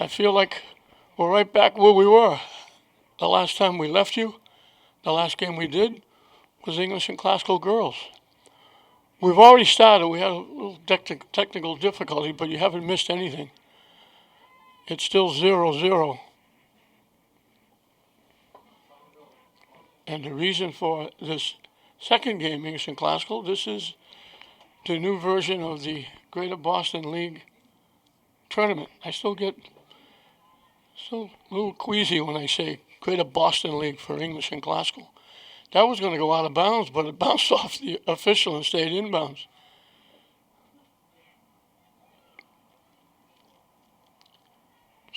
I feel like we're right back where we were. The last time we left you, the last game we did was English and Classical Girls. We've already started. We had a little technical difficulty, but you haven't missed anything. It's still 0-0. And the reason for this second game, English and Classical, this is the new version of the Greater Boston League tournament. I still get a little queasy when I say Greater Boston League for English and Classical. That was going to go out of bounds, but it bounced off the official and stayed inbounds.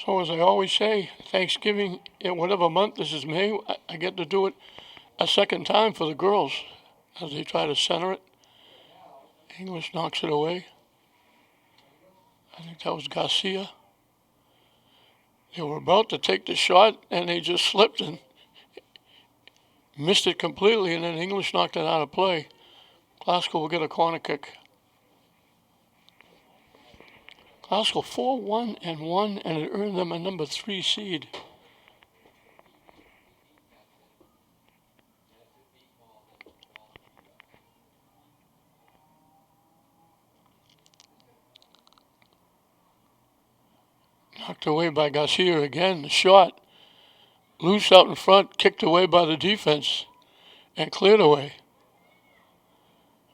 So as I always say, Thanksgiving, in whatever month this is May, I get to do it a second time for the girls as they try to center it. English knocks it away. I think that was Garcia. They were about to take the shot and they just slipped and missed it completely, and then English knocked it out of play. Classical will get a corner kick. Classical 4-1-1, and it earned them a number 3 seed. Knocked away by Garcia again. The shot loose out in front, kicked away by the defense, and cleared away.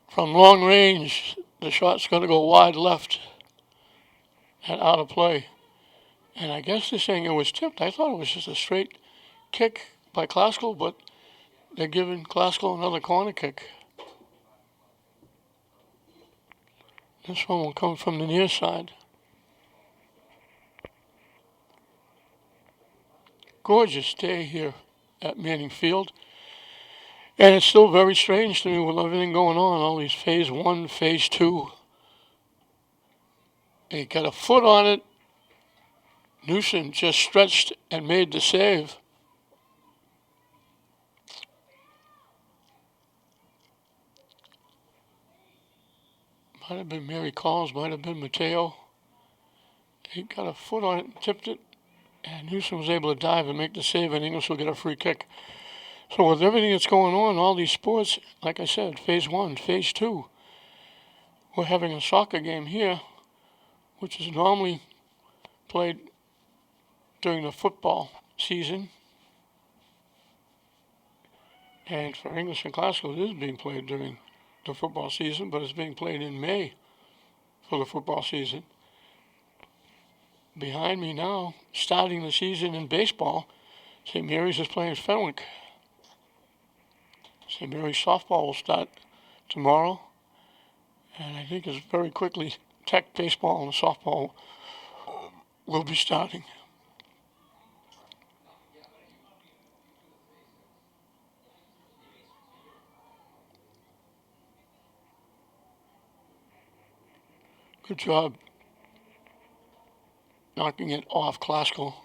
From long range, the shot's going to go wide left and out of play. And I guess they're saying it was tipped. I thought it was just a straight kick by Classical, but they're giving Classical another corner kick. This one will come from the near side. Gorgeous day here at Manning Field. And it's still very strange to me with everything going on, all these phase 1, phase 2. They got a foot on it. Newsom just stretched and made the save. Might have been Mary Collins, might have been Mateo. He got a foot on it and tipped it. And Newsom was able to dive and make the save, and English will get a free kick. So with everything that's going on, all these sports, like I said, phase 1, phase 2, we're having a soccer game here, which is normally played during the football season. And for English and Classical, it is being played during the football season, but it's being played in May for the football season. Behind me now, starting the season in baseball, St. Mary's is playing Fenwick. St. Mary's softball will start tomorrow, and I think it's very quickly Tech baseball and softball will be starting. Good job knocking it off Classical.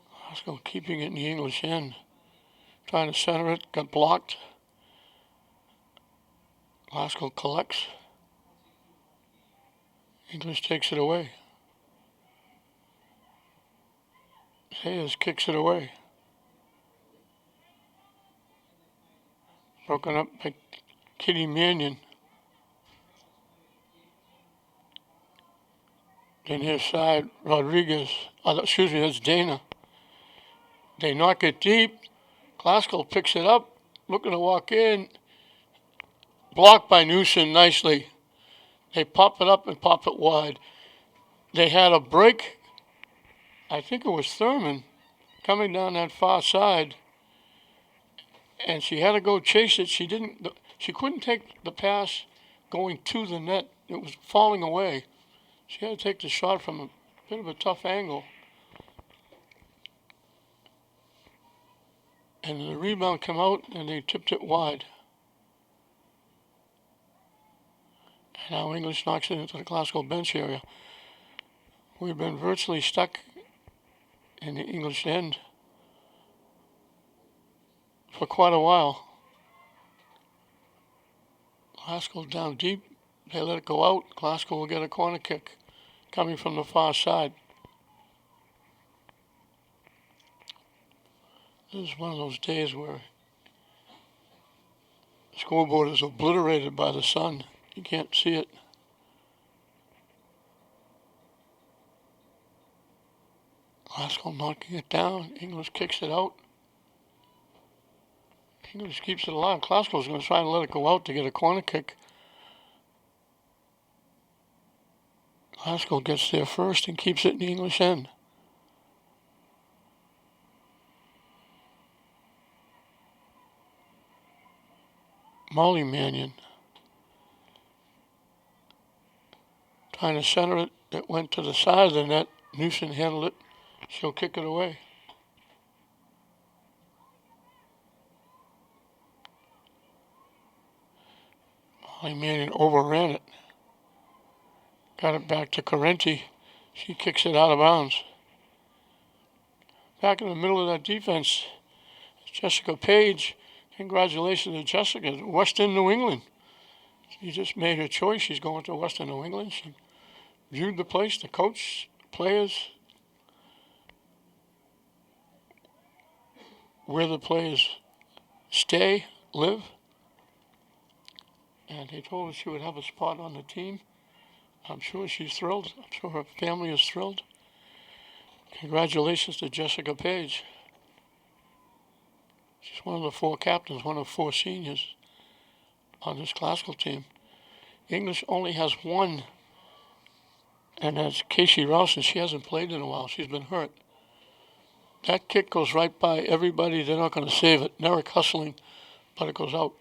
Classical keeping it in the English end. Trying to center it, got blocked. Classical collects. English takes it away. Hayes kicks it away. Broken up by Kitty Mannion. Then his side, Rodriguez. That's Dana. They knock it deep. Classical picks it up, looking to walk in. Blocked by Newsom nicely. They pop it up and pop it wide. They had a break. I think it was Thurman coming down that far side, and she had to go chase it. She couldn't take the pass going to the net. It was falling away. She had to take the shot from a bit of a tough angle. And the rebound came out and they tipped it wide. And now English knocks it into the Classical bench area. We've been virtually stuck in the English end for quite a while. Glasgow down deep. They let it go out. Glasgow will get a corner kick coming from the far side. This is one of those days where the scoreboard is obliterated by the sun. You can't see it. Glasgow knocking it down. English kicks it out. English keeps it alive. Glasgow's going to try and let it go out to get a corner kick. Glasgow gets there first and keeps it in the English end. Molly Mannion trying to center it. It went to the side of the net. Newson handled it. She'll kick it away. Molly Mannion overran it. Got it back to Correnti. She kicks it out of bounds. Back in the middle of that defense, Jessica Page. Congratulations to Jessica. Western New England. She just made her choice. She's going to Western New England. She viewed the place, the coach, players, where the players stay, live. And they told her she would have a spot on the team. I'm sure she's thrilled. I'm sure her family is thrilled. Congratulations to Jessica Page. She's one of the 4 captains, one of 4 seniors on this Glasgow team. English only has 1, and that's Casey Ralston. She hasn't played in a while. She's been hurt. That kick goes right by everybody. They're not going to save it. Nerrick hustling, but it goes out.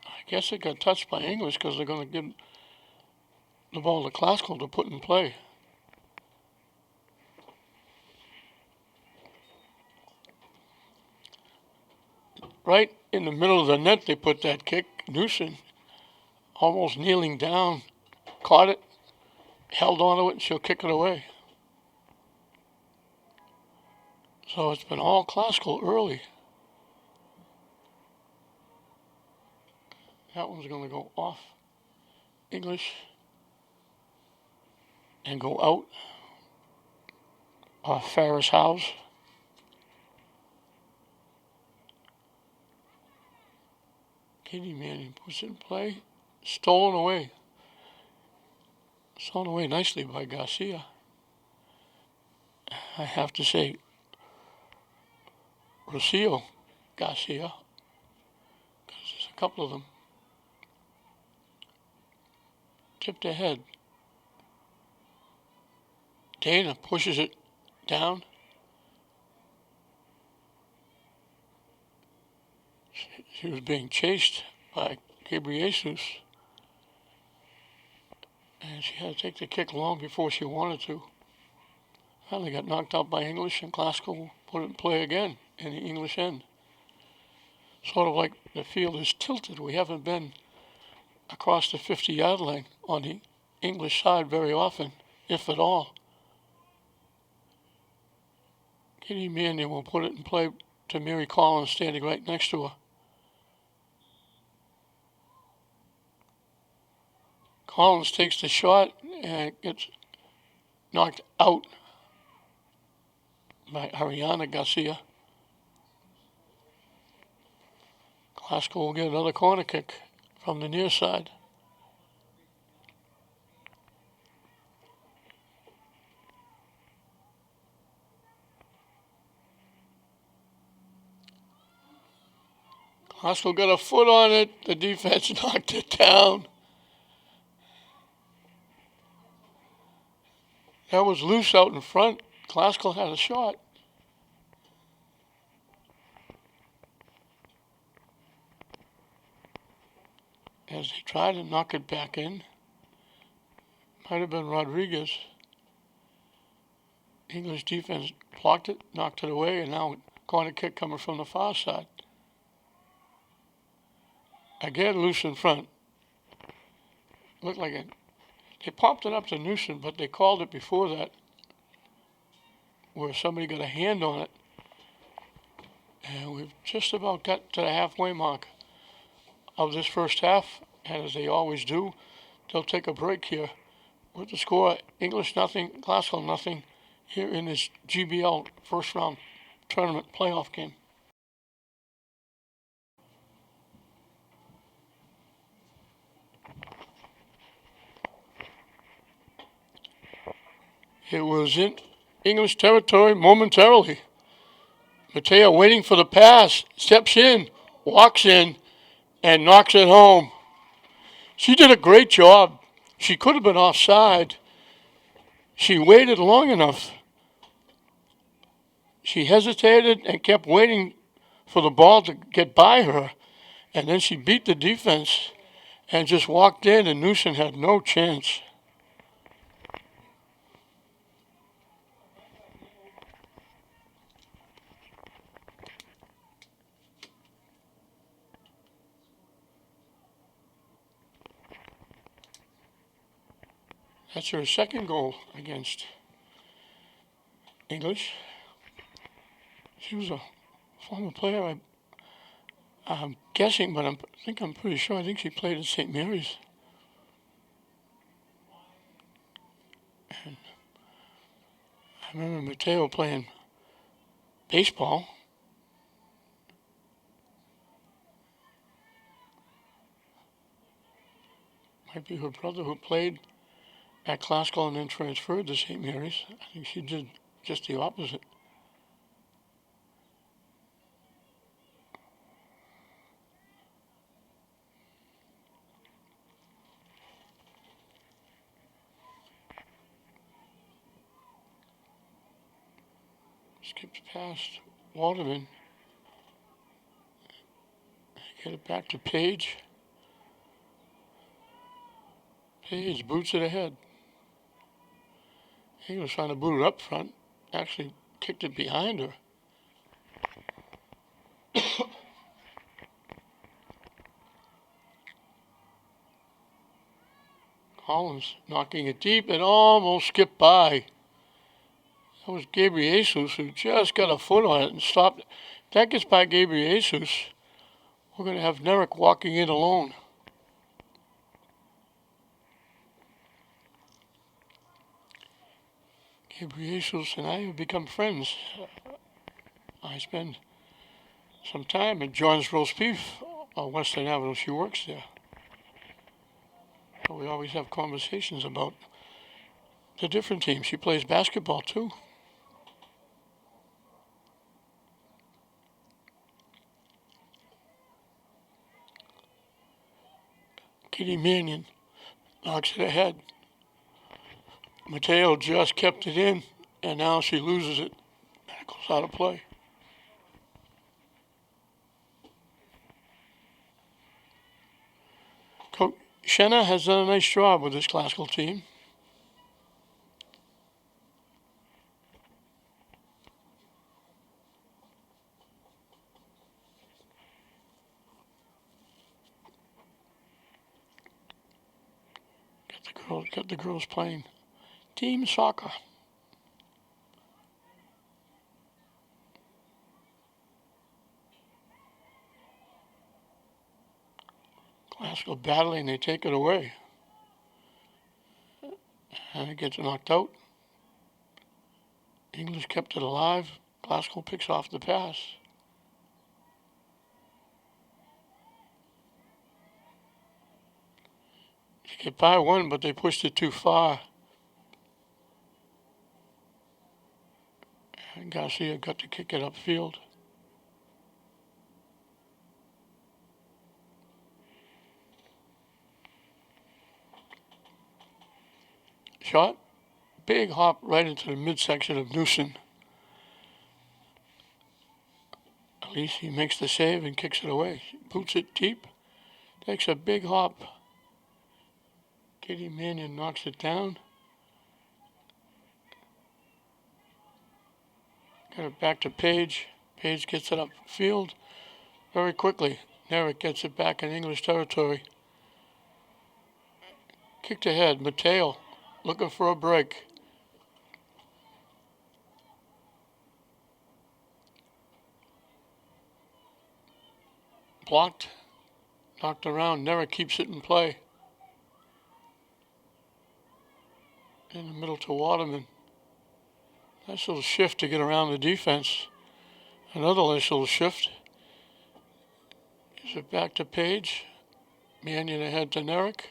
I guess it got touched by English because they're going to give the ball to Glasgow to put in play. Right in the middle of the net, they put that kick. Newson, almost kneeling down, caught it, held onto it, and she'll kick it away. So it's been all Glasgow early. That one's going to go off English and go out off Farris House. Katie Manning puts it in play. Stolen away. Stolen away nicely by Garcia. I have to say, Rocio Garcia, because there's a couple of them. Tipped ahead. Dana pushes it down. She was being chased by Gabriesus. And she had to take the kick long before she wanted to. Finally got knocked out by English, and Glasgow put it in play again in the English end. Sort of like the field is tilted. We haven't been across the 50-yard line on the English side very often, if at all. Katie Mannion will put it in play to Mary Collins standing right next to her. Collins takes the shot and gets knocked out by Ariana Garcia. Glasgow will get another corner kick from the near side. Glasgow got a foot on it. The defense knocked it down. That was loose out in front. Glasgow had a shot. As they tried to knock it back in. Might have been Rodriguez. English defense blocked it, knocked it away, and now corner kick coming from the far side. Again, loose in front. Looked like it. They popped it up to Newsom, but they called it before that, where somebody got a hand on it. And we've just about got to the halfway mark of this first half, and as they always do, they'll take a break here with the score English nothing, Glasgow nothing, here in this GBL first round tournament playoff game. It was in English territory momentarily. Mateo waiting for the pass, steps in, walks in, and knocks it home. She did a great job. She could have been offside. She waited long enough. She hesitated and kept waiting for the ball to get by her, and then she beat the defense and just walked in, and Newsom had no chance. That's her second goal against English. She was a former player. I'm guessing, but I'm pretty sure. I think she played at St. Mary's. And I remember Mateo playing baseball. Might be her brother who played at Glasgow and then transferred to St. Mary's. I think she did just the opposite. Skipped past Waterman. Get it back to Page. Page boots it ahead. He was trying to boot it up front. Actually kicked it behind her. Collins knocking it deep and almost skipped by. That was Gabriel Jesus who just got a foot on it and stopped. If that gets by Gabriel Jesus, we're going to have Nerrick walking in alone. Gabriel Jesus and I have become friends. I spend some time at John's Roast Beef on Western Avenue. She works there. So we always have conversations about the different teams. She plays basketball too. Kitty Mannion knocks it ahead. Mateo just kept it in, and now she loses it. And it goes out of play. Coach Shenna has done a nice job with this Glasgow team. Got the girls playing team soccer. Glasgow battling, they take it away. And it gets knocked out. English kept it alive. Glasgow picks off the pass. They get by one, but they pushed it too far. And Garcia got to kick it upfield. Shot. Big hop right into the midsection of Newsom. At least he makes the save and kicks it away. Boots it deep. Takes a big hop. Kitty Mannion knocks it down. Got it back to Page. Page gets it upfield very quickly. Nerek gets it back in English territory. Kicked ahead. Mateo looking for a break. Blocked. Knocked around. Nerek keeps it in play. In the middle to Waterman. Nice little shift to get around the defense. Another nice little shift. Gives it back to Page. Mannion ahead to Nerek.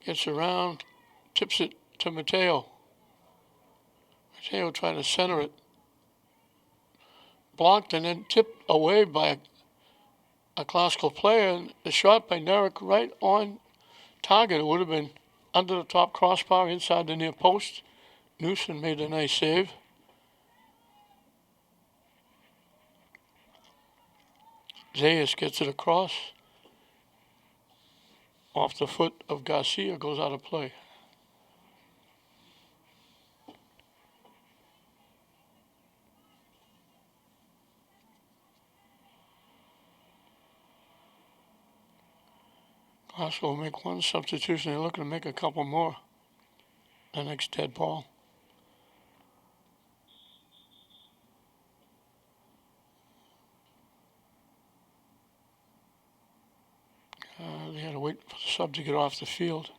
Gets around. Tips it to Mateo. Mateo trying to center it. Blocked and then tipped away by a classical player. And the shot by Nerek right on target. It would have been under the top crossbar inside the near post. Newsom made a nice save. Zayas gets it across. Off the foot of Garcia, goes out of play. Glasgow will make one substitution. They're looking to make a couple more. The next dead ball. They had to wait for the sub to get off the field.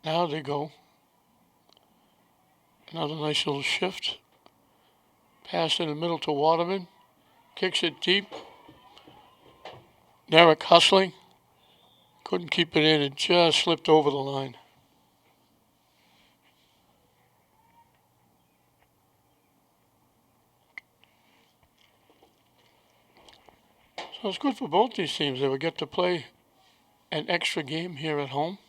Now they go. Another nice little shift. Pass in the middle to Waterman. Kicks it deep. Nerek hustling. Couldn't keep it in. It just slipped over the line. So it's good for both these teams. They would get to play an extra game here at home.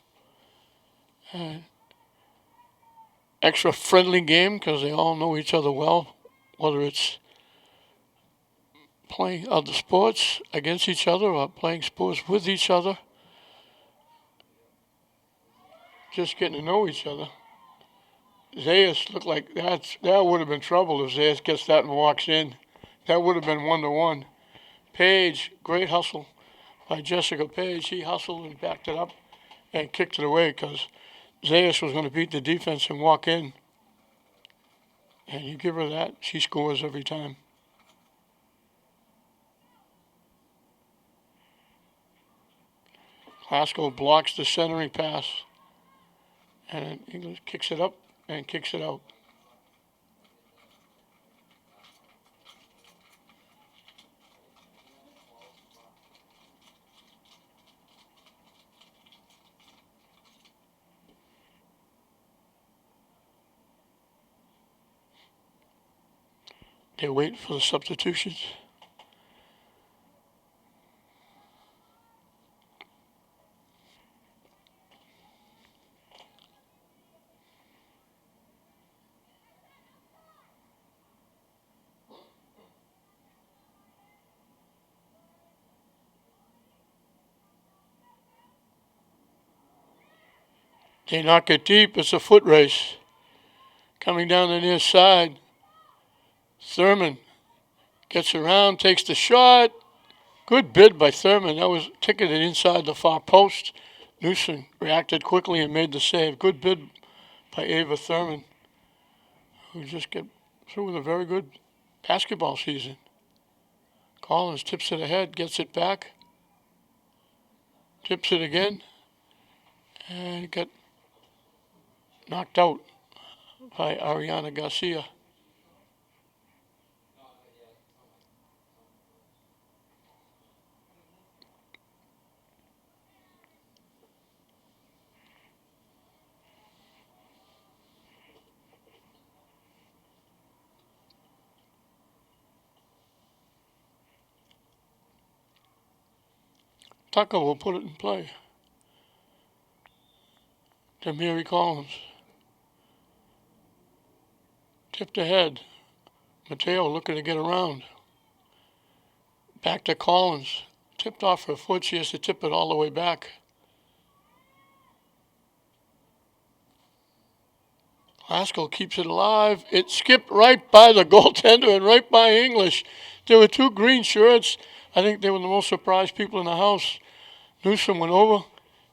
Extra friendly game because they all know each other well, whether it's playing other sports against each other or playing sports with each other. Just getting to know each other. Zayas looked like that would have been trouble if Zayas gets that and walks in. That would have been 1-1. Page, great hustle by Jessica Page. He hustled and backed it up and kicked it away because Zayas was going to beat the defense and walk in. And you give her that, she scores every time. Glasgow blocks the centering pass. And English kicks it up and kicks it out. They wait for the substitutions. They knock it deep. It's a foot race. Coming down the near side. Thurman gets around, takes the shot. Good bid by Thurman. That was ticketed inside the far post. Newsom reacted quickly and made the save. Good bid by Ava Thurman, who just got through with a very good basketball season. Collins tips it ahead, gets it back. Tips it again. And got knocked out by Ariana Garcia. Tucker will put it in play. To Mary Collins. Tipped ahead. Mateo looking to get around. Back to Collins. Tipped off her foot. She has to tip it all the way back. Glasgow keeps it alive. It skipped right by the goaltender and right by English. There were two green shirts. I think they were the most surprised people in the house. Newsom went over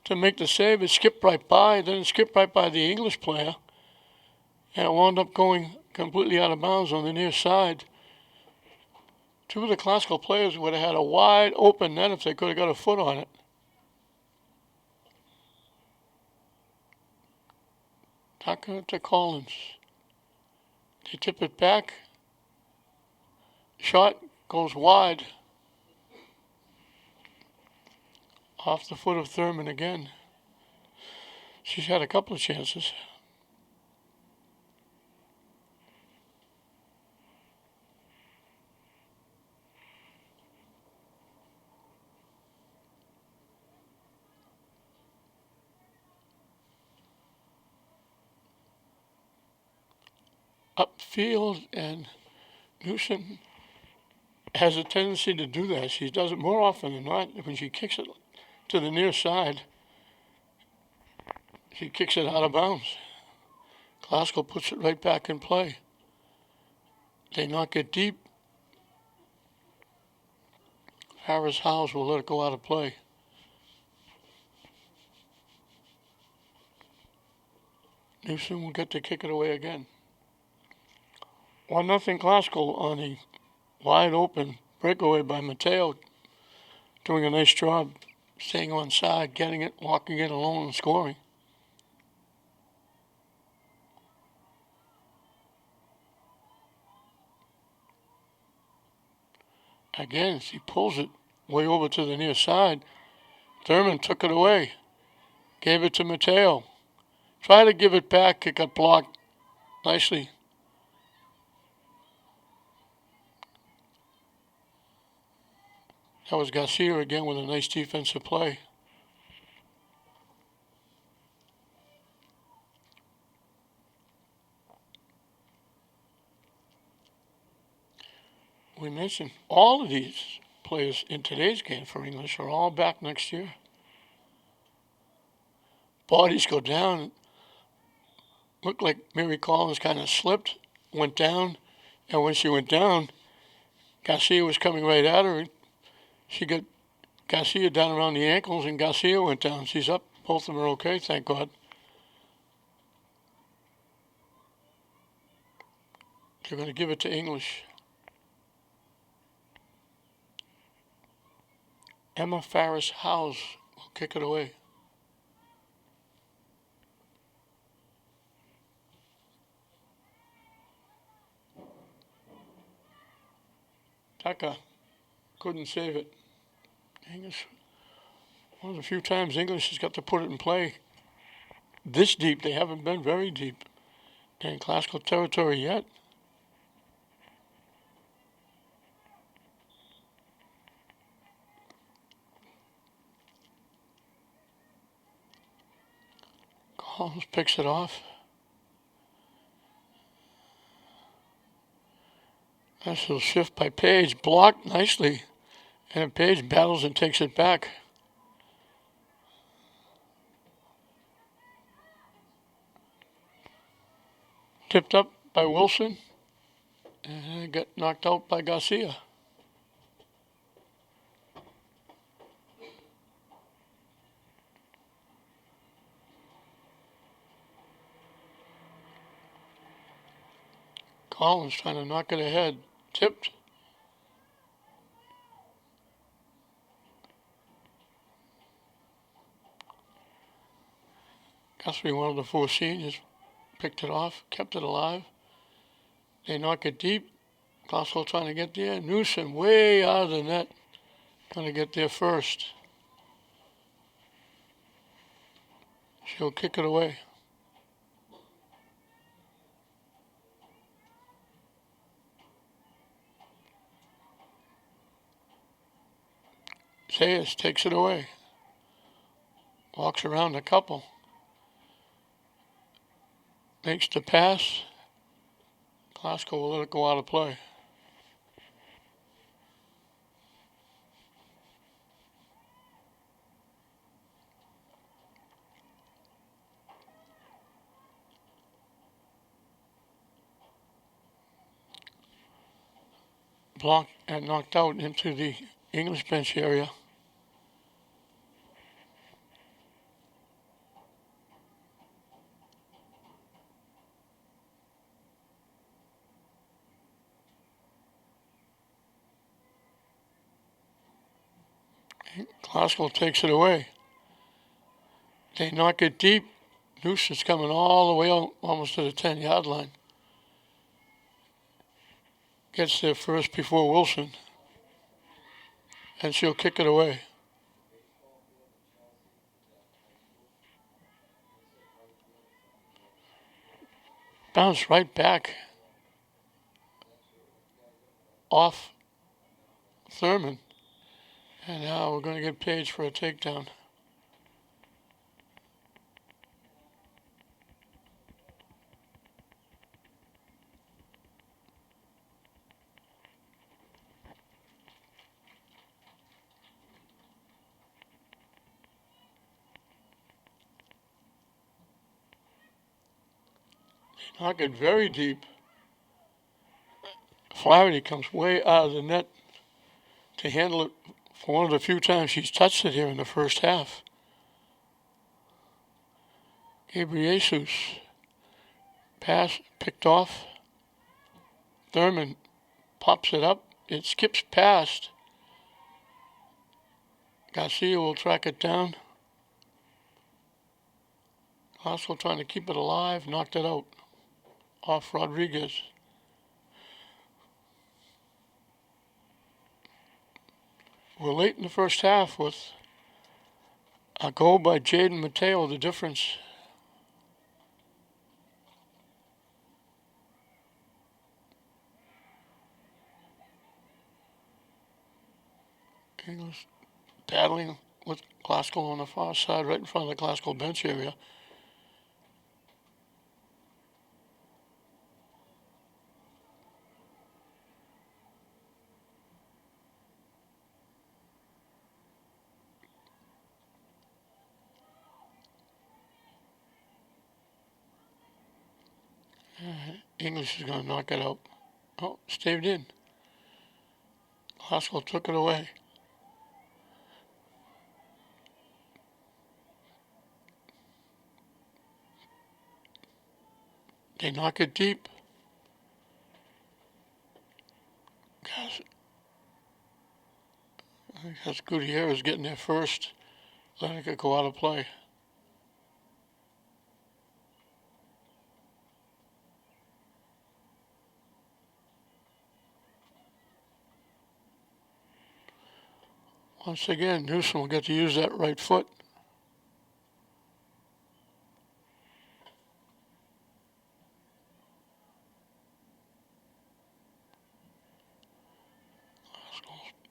to make the save. It skipped right by. Then it skipped right by the English player. And it wound up going completely out of bounds on the near side. Two of the classical players would have had a wide open net if they could have got a foot on it. Tucker to Collins. They tip it back. Shot goes wide. Off the foot of Thurman again. She's had a couple of chances. Upfield, and Newsom has a tendency to do that. She does it more often than not. When she kicks it to the near side, she kicks it out of bounds. Glasgow puts it right back in play. They knock it deep. Harris Howes will let it go out of play. Newsom will get to kick it away again. 1-0 Glasgow on a wide open breakaway by Mateo, doing a nice job staying on side, getting it, walking it alone, and scoring. Again, she pulls it way over to the near side. Thurman took it away, gave it to Mateo. Tried to give it back, it got blocked nicely. That was Garcia again with a nice defensive play. We mentioned all of these players in today's game for English are all back next year. Bodies go down. Looked like Mary Collins kind of slipped, went down, and when she went down, Garcia was coming right at her. She got Garcia down around the ankles, and Garcia went down. She's up. Both of them are okay, thank God. They're going to give it to English. Emma Farris Howes will kick it away. Tucker couldn't save it. English, one of the few times English has got to put it in play this deep. They haven't been very deep in classical territory yet. Collins picks it off. Nice little shift by Page, blocked nicely, and Page battles and takes it back. Tipped up by Wilson, and got knocked out by Garcia. Collins trying to knock it ahead. Tipped. Guthrie, one of the four seniors, picked it off, kept it alive. They knock it deep. Glasgow trying to get there. Newsom way out of the net. Going to get there first. She'll kick it away. Zayas takes it away. Walks around a couple. Makes the pass. Glasgow will let it go out of play. blocked and knocked out into the English bench area. Glasgow takes it away. They knock it deep. Noose is coming all the way out, almost to the 10-yard line. Gets there first before Wilson. And she'll kick it away. Bounce right back off Thurman. And now we're going to get Page for a takedown. They knock it very deep. Flaherty comes way out of the net to handle it for one of the few times she's touched it here in the first half. Gabriel pass picked off. Thurman pops it up. It skips past. Garcia will track it down. Glasgow trying to keep it alive, knocked it out off Rodriguez. We're late in the first half with a goal by Jaden Mateo, the difference. English battling with Glasgow on the far side, right in front of the Glasgow bench area. English is going to knock it out. Oh, staved in. Glasgow took it away. They knock it deep. Gosh, I think that's Gutierrez getting there first. Letting it go out of play. Once again, Newsom will get to use that right foot.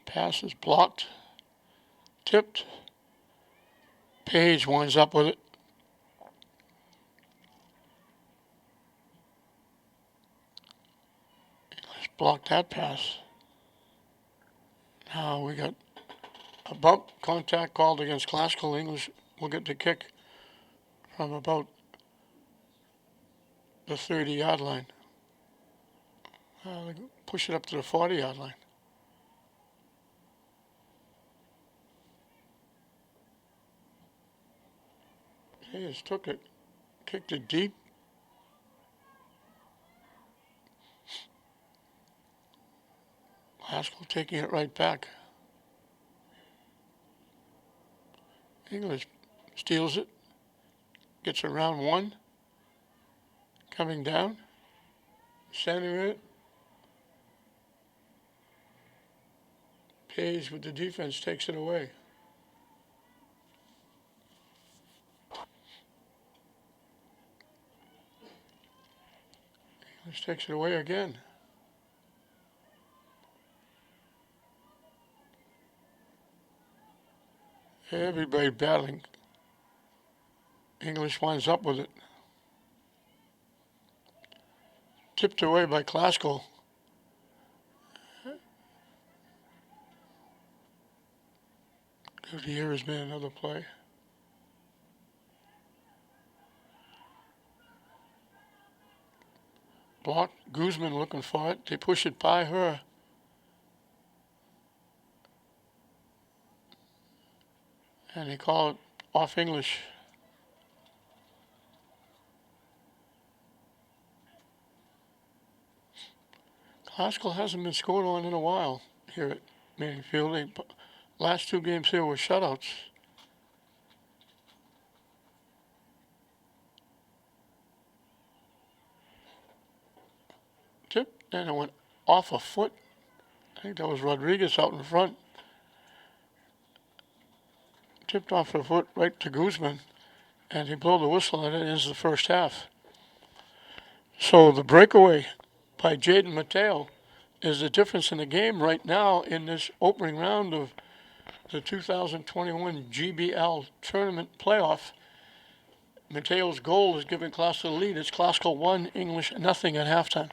Pass is blocked. Tipped. Page winds up with it. Let's block that pass. Now we got a bump contact called against Classical. English will get the kick from about the 30-yard line. Push it up to the 40-yard line. Hayes took it, kicked it deep. Haskell taking it right back. English steals it, gets around one, coming down, centering it. Page with the defense takes it away. English takes it away again. Everybody battling. English winds up with it. Tipped away by Classical. Gutierrez made another play. Blocked. Guzman looking for it. They push it by her. and they call it off English. Classical hasn't been scored on in a while here at Manning Field. Last two games here were shutouts. Tip, and it went off a foot. I think that was Rodriguez out in front. Tipped off a foot right to Guzman, and he blew the whistle, and it ends the first half. So the breakaway by Jaden Mateo is the difference in the game right now in this opening round of the 2021 GBL tournament playoff. Mateo's goal is giving Classical the lead. It's Classical 1, English nothing at halftime.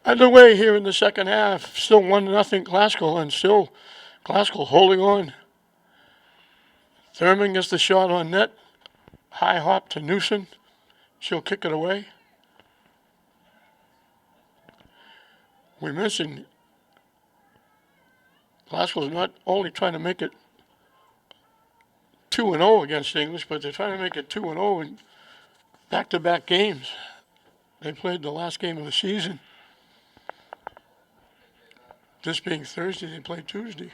Underway here in the second half, still 1-0 Classical, and still Classical holding on. Thurman gets the shot on net. High hop to Newsom. She'll kick it away. We mentioned Classical's not only trying to make it 2-0 against English, but they're trying to make it 2-0 in back-to-back games. They played the last game of the season. This being Thursday, they play Tuesday.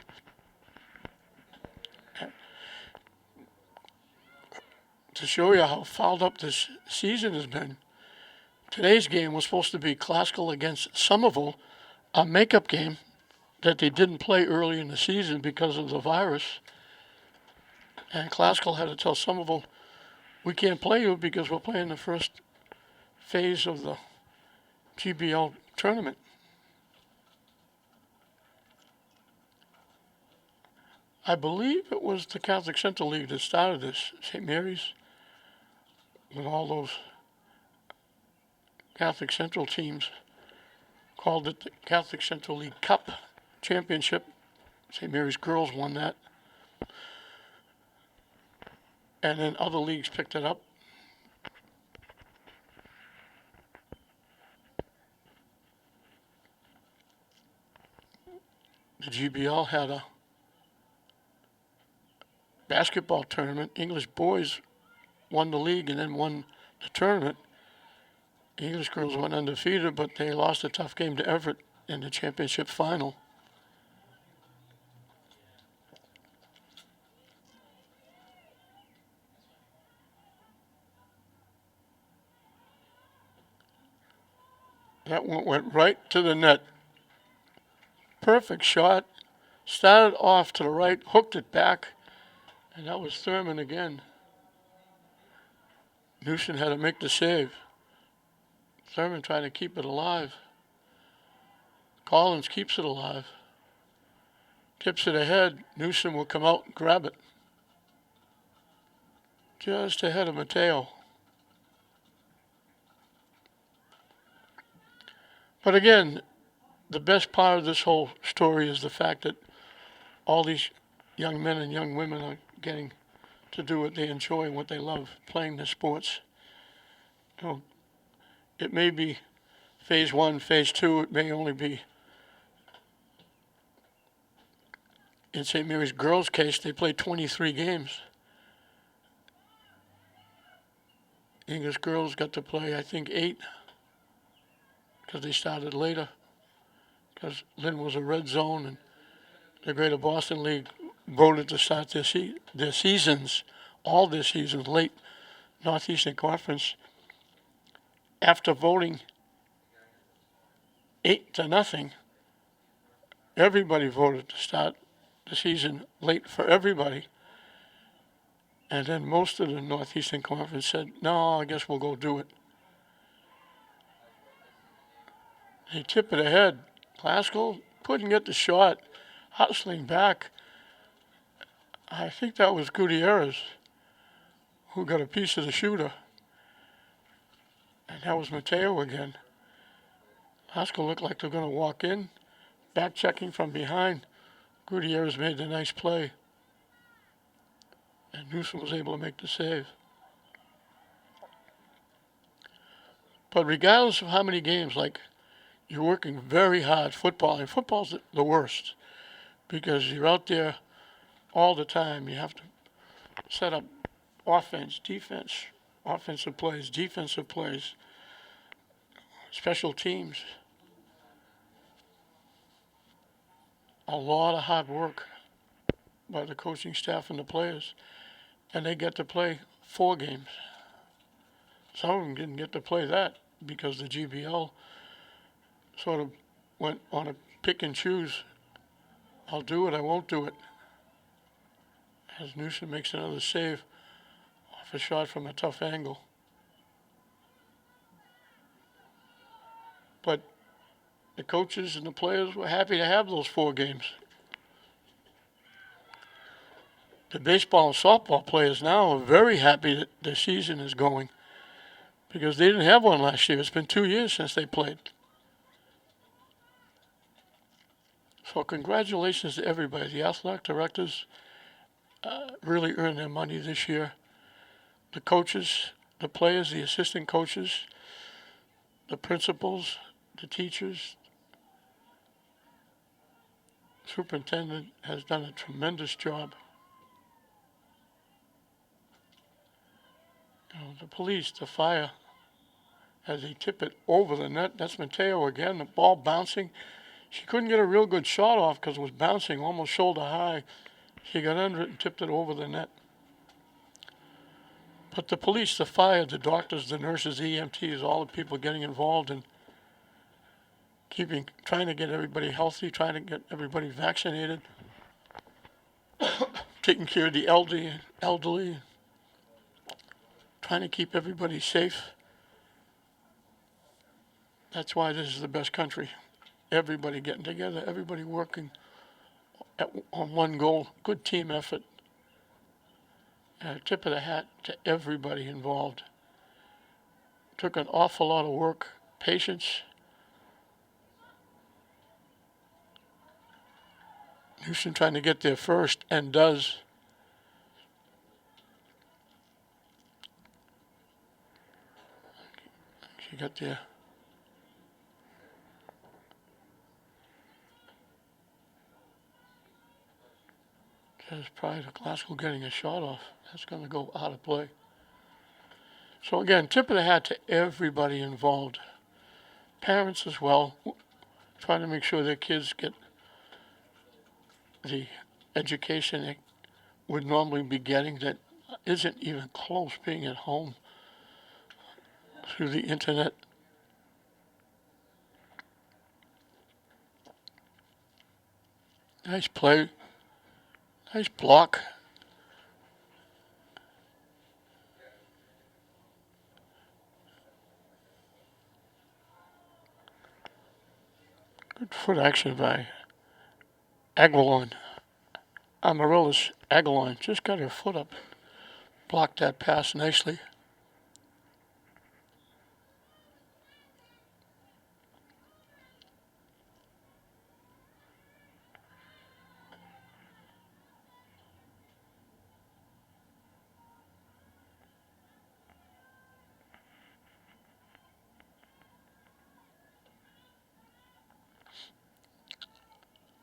To show you how fouled up this season has been, today's game was supposed to be Classical against Somerville, a makeup game that they didn't play early in the season because of the virus. And Classical had to tell Somerville, we can't play you because we're playing the first phase of the GBL tournament. I believe it was the Catholic Central League that started this, St. Mary's, with all those Catholic Central teams, called it the Catholic Central League Cup Championship. St. Mary's girls won that. And then other leagues picked it up. The GBL had a basketball tournament. English boys won the league and then won the tournament. The English girls went undefeated, but they lost a tough game to Everett in the championship final. That one went right to the net. Perfect shot. Started off to the right, hooked it back, and that was Thurman again. Newsom had to make the save. Thurman trying to keep it alive. Collins keeps it alive. Tips it ahead. Newsom will come out and grab it. Just ahead of Mateo. But again, the best part of this whole story is the fact that all these young men and young women are getting to do what they enjoy and what they love, playing the sports. You know, it may be phase one, phase two, it may only be, in St. Mary's girls' case, they played 23 games. English girls got to play, I think, 8, because they started later, because Lynn was a red zone, and the Greater Boston League voted to start their seasons all this season, late Northeastern Conference, after voting 8-0, everybody voted to start the season late for everybody. And then most of the Northeastern Conference said, no, I guess we'll go do it. They tip it ahead. Glasgow couldn't get the shot, hustling back. I think that was Gutierrez who got a piece of the shooter. And that was Mateo again. Glasgow looked like they're going to walk in, back checking from behind. Gutierrez made the nice play. And Newsom was able to make the save. But regardless of how many games, like, you're working very hard football, and football's the worst because you're out there all the time. You have to set up offense, defense, offensive plays, defensive plays, special teams. A lot of hard work by the coaching staff and the players. And they get to play 4 games. Some of them didn't get to play that because the GBL sort of went on a pick and choose. I'll do it, I won't do it. As Newsom makes another save off a shot from a tough angle. But the coaches and the players were happy to have those 4 games. The baseball and softball players now are very happy that the season is going because they didn't have one last year. It's been 2 years since they played. So congratulations to everybody. The athletic directors really earned their money this year. The coaches, the players, the assistant coaches, the principals, the teachers, superintendent has done a tremendous job. You know, the police, the fire, as they tip it over the net. That's Mateo again, the ball bouncing. She couldn't get a real good shot off because it was bouncing almost shoulder high. She got under it and tipped it over the net. But the police, the fire, the doctors, the nurses, the EMTs, all the people getting involved in trying to get everybody healthy, trying to get everybody vaccinated, taking care of the elderly, trying to keep everybody safe. That's why this is the best country. Everybody getting together, everybody working on one goal, good team effort. And a tip of the hat to everybody involved. Took an awful lot of work, patience. Houston trying to get there first and does. She got there. Just prior to Glasgow getting a shot off. That's going to go out of play. So again, tip of the hat to everybody involved. Parents as well, trying to make sure their kids get the education they would normally be getting that isn't even close being at home through the internet. Nice play. Nice block. Good foot action by Aguilon. Amaryllis Aguilon just got her foot up. Blocked that pass nicely.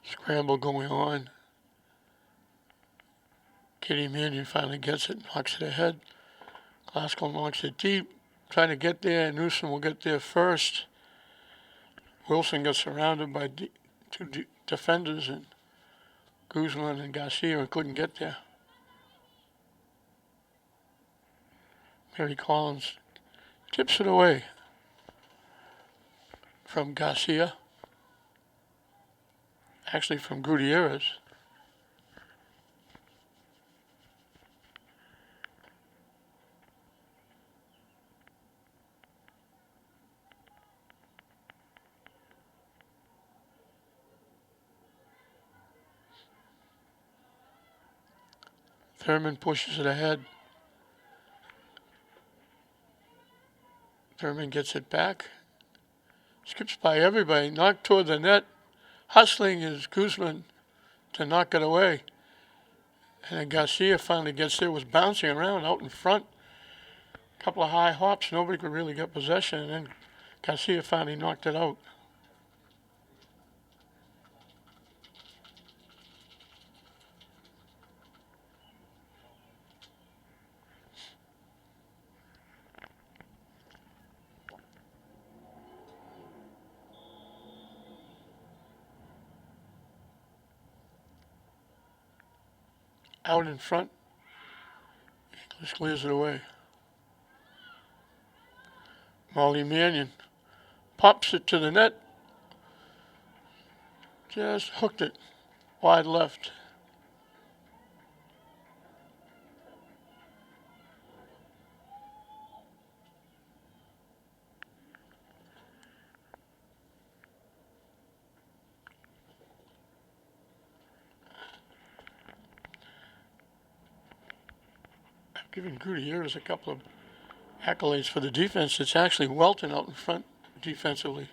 Scramble going on. Kitty Mannion finally gets it, knocks it ahead. Glasgow knocks it deep, trying to get there. Newsom will get there first. Wilson gets surrounded by 2 defenders, and Guzman and Garcia couldn't get there. Mary Collins tips it away from Garcia. Actually from Gutierrez. Thurman pushes it ahead. Thurman gets it back. Skips by everybody. Knocked toward the net. Hustling is Guzman to knock it away. And then Garcia finally gets there. Was bouncing around out in front. A couple of high hops. Nobody could really get possession. And then Garcia finally knocked it out. Out in front. English clears it away. Molly Mannion pops it to the net. Just hooked it. Wide left. I've given Gutierrez a couple of accolades for the defense. It's actually Welton out in front defensively.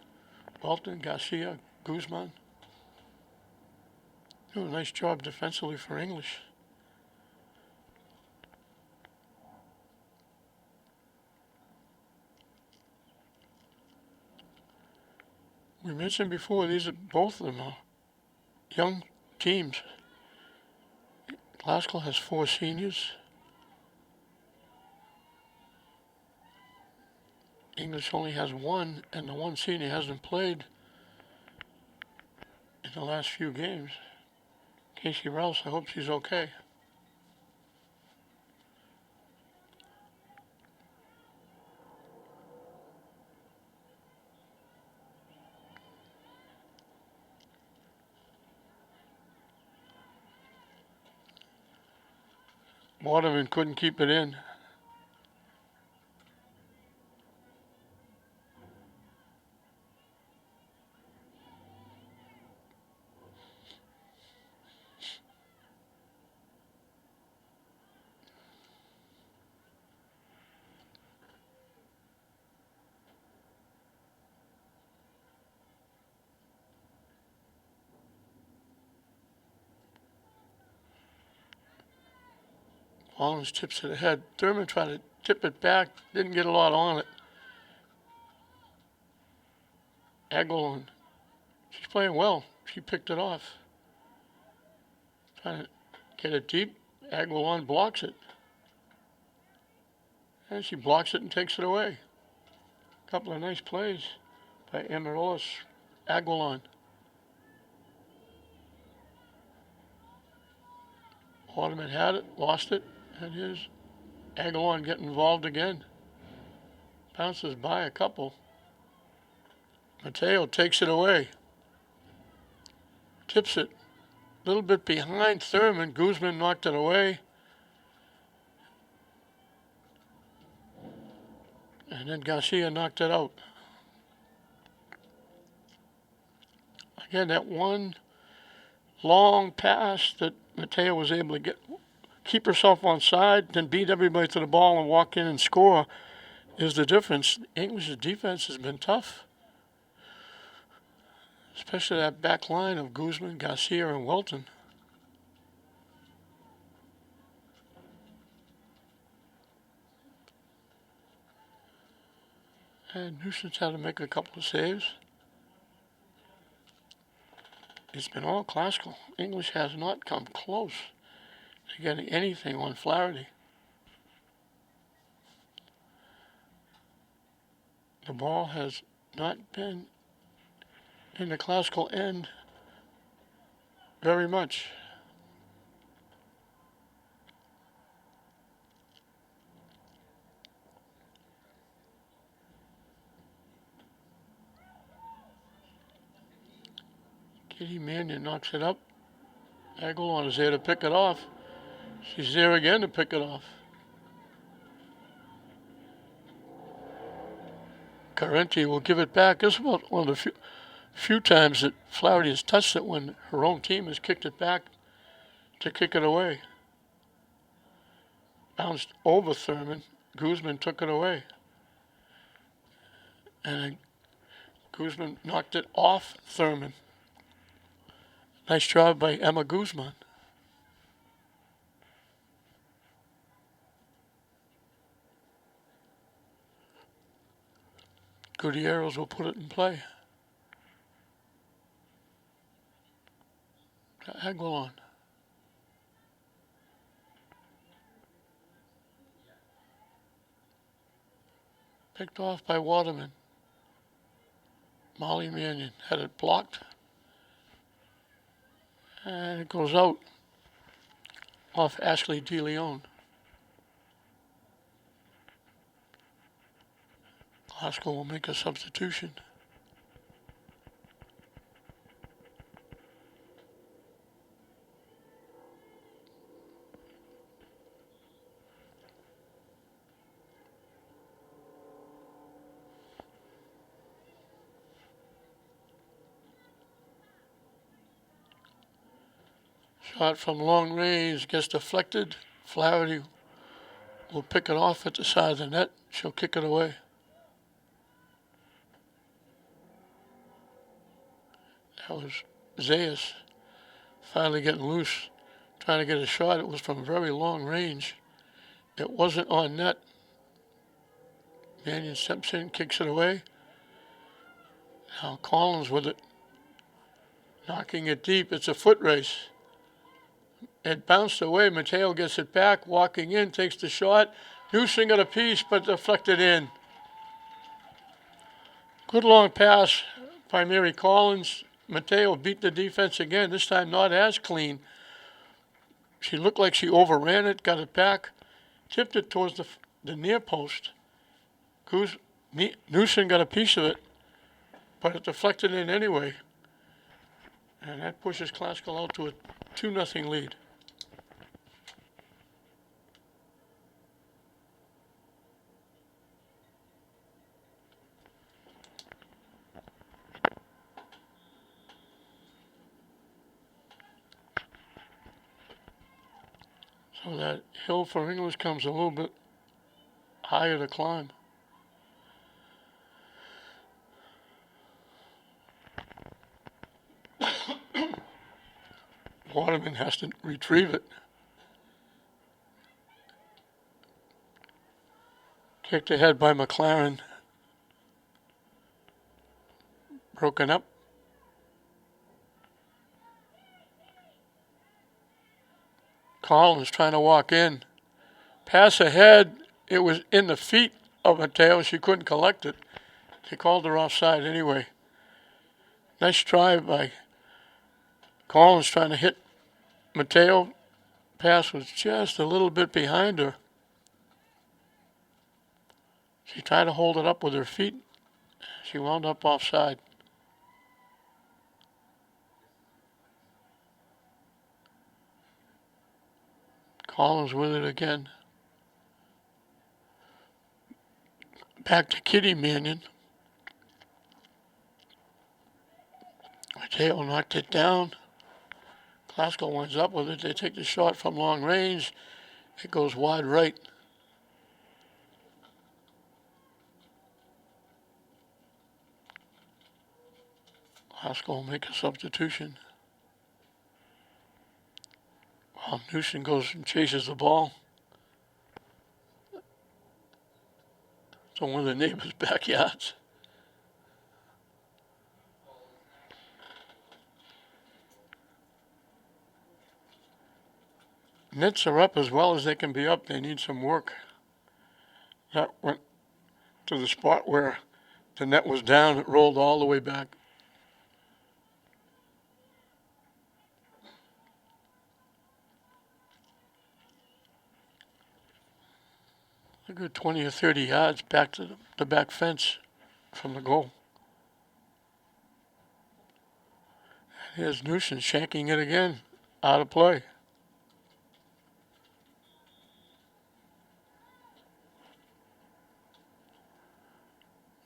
Welton, Garcia, Guzman. Do a nice job defensively for English. We mentioned before, both of them are young teams. Glasgow has 4 seniors. English only has 1, and the 1 senior hasn't played in the last few games. Casey Rouse, I hope she's okay. Waterman couldn't keep it in. Collins tips it ahead. Thurman tried to tip it back, didn't get a lot on it. Aguilon, she's playing well. She picked it off. Trying to get it deep. Aguilon blocks it. And she blocks it and takes it away. A couple of nice plays by Amaryllis Aguilon. Waterman had it, lost it, and here's Aguilon getting involved again. Bounces by a couple. Mateo takes it away. Tips it. A little bit behind Thurman. Guzman knocked it away. And then Garcia knocked it out. Again, that one long pass that Mateo was able to keep herself on side, then beat everybody to the ball and walk in and score is the difference. English's defense has been tough. Especially that back line of Guzman, Garcia, and Welton. And Nuisance had to make a couple of saves. It's been all classical. English has not come close to getting anything on Flaherty. The ball has not been in the classical end very much. Kitty Mannion knocks it up. Aguilon is there to pick it off. She's there again to pick it off. Carenti will give it back. This is about one of the few times that Flaherty has touched it when her own team has kicked it back to kick it away. Bounced over Thurman. Guzman took it away. And Guzman knocked it off Thurman. Nice job by Emma Guzman. Gutierrez will put it in play. Aguilon. Picked off by Waterman. Molly Mannion had it blocked. And it goes out off Ashley DeLeon. Glasgow will make a substitution. Shot from long range gets deflected. Flaherty will pick it off at the side of the net. She'll kick it away. That was Zayas finally getting loose, trying to get a shot. It was from very long range. It wasn't on net. Mannion steps in, kicks it away. Now Collins with it, knocking it deep. It's a foot race. It bounced away. Mateo gets it back, walking in, takes the shot. Newsom got a piece, but deflected in. Good long pass by Mary Collins. Mateo beat the defense again, this time not as clean. She looked like she overran it, got it back, tipped it towards the near post. Newsom got a piece of it, but it deflected in anyway. And that pushes Classical out to a 2-0 lead. So that hill for English comes a little bit higher to climb. Waterman has to retrieve it. Kicked ahead by McLaren. Broken up. Collins trying to walk in. Pass ahead. It was in the feet of Mateo. She couldn't collect it. They called her offside anyway. Nice try by Collins trying to hit Mateo. Pass was just a little bit behind her. She tried to hold it up with her feet. She wound up offside. Collins with it again. Back to Kitty Mannion. Mateo knocked it down. Glasgow winds up with it. They take the shot from long range. It goes wide right. Glasgow will make a substitution. While Newsom goes and chases the ball. It's on one of the neighbors' backyards. Nets are up as well as they can be up. They need some work. That went to the spot where the net was down. It rolled all the way back. A good 20 or 30 yards back to the back fence from the goal. Here's Newsom shanking it again. Out of play.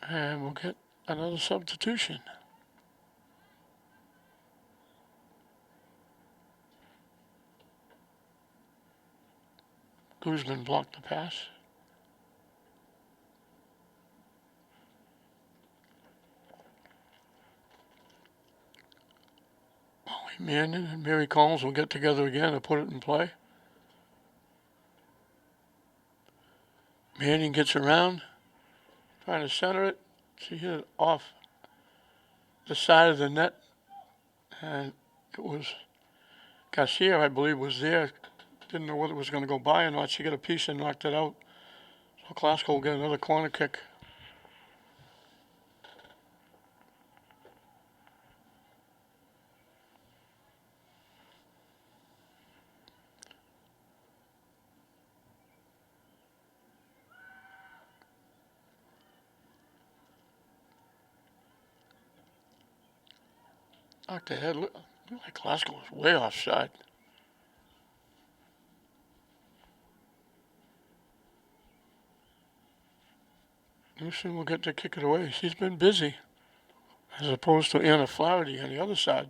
And we'll get another substitution. Guzman blocked the pass. Molly Mannion and Mary Collins will get together again to put it in play. Mannion gets around, trying to center it. She hit it off the side of the net, and it was Garcia, I believe, was there. Didn't know whether it was going to go by or not. She got a piece and knocked it out. So Glasgow will get another corner kick. Knocked the head. Look like Glasgow was way offside. Newsom will get to kick it away. She's been busy, as opposed to Anna Flaherty on the other side.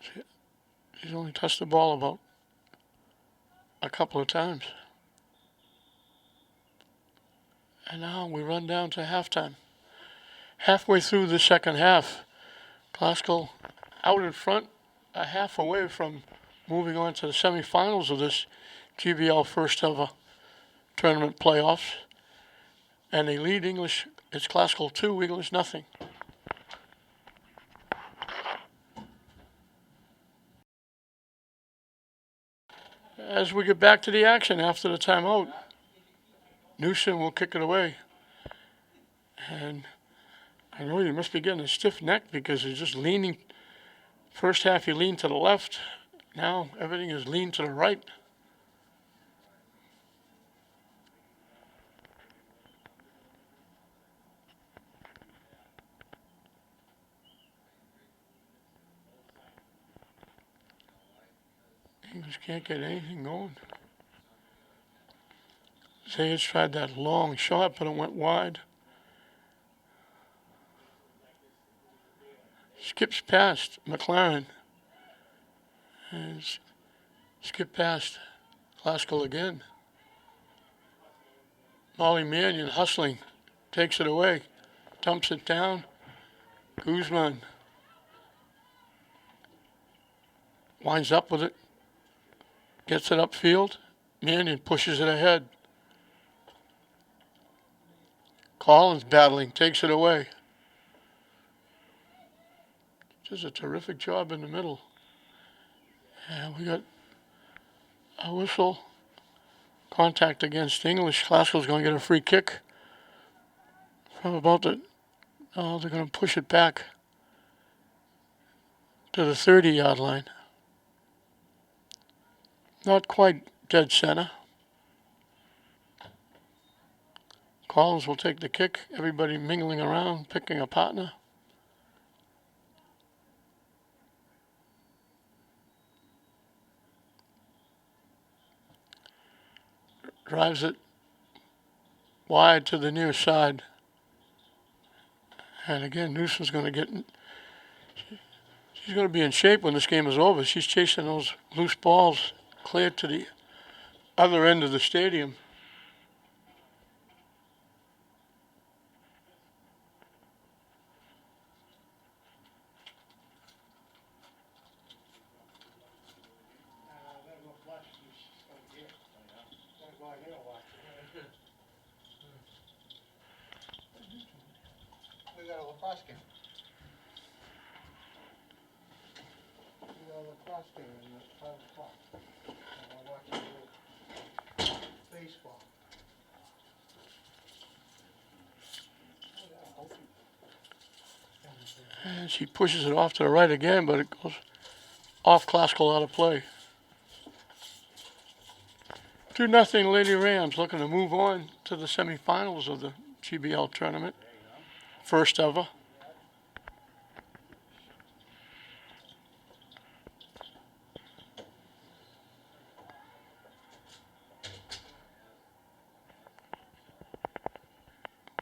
She's only touched the ball about a couple of times. And now we run down to halftime. Halfway through the second half, Glasgow out in front, a half away from moving on to the semifinals of this GBL first ever tournament playoffs. And they lead English. It's Glasgow 2, English nothing. As we get back to the action after the timeout, Newsom will kick it away. And I know you must be getting a stiff neck because you're just leaning. First half you lean to the left. Now everything is lean to the right. English can't get anything going. Zayas tried that long shot, but it went wide. Skips past McLaren. And skip past Glasgow again. Molly Mannion hustling. Takes it away. Dumps it down. Guzman winds up with it. Gets it upfield. Mannion pushes it ahead. Collins battling. Takes it away. Just a terrific job in the middle. And we got a whistle. Contact against English. Glasgow's going to get a free kick from about the... Oh, they're going to push it back to the 30-yard line. Not quite dead center. Collins will take the kick. Everybody mingling around, picking a partner. Drives it wide to the near side. And again, Newsom's going to get... She's going to be in shape when this game is over. She's chasing those loose balls clear to the other end of the stadium. We got a lacrosse game. We got a lacrosse game at 5 o'clock. And we're watching a little baseball. And she pushes it off to the right again, but it goes off Glasgow out of play. 2-0 Lady Rams looking to move on to the semifinals of the GBL tournament. First ever.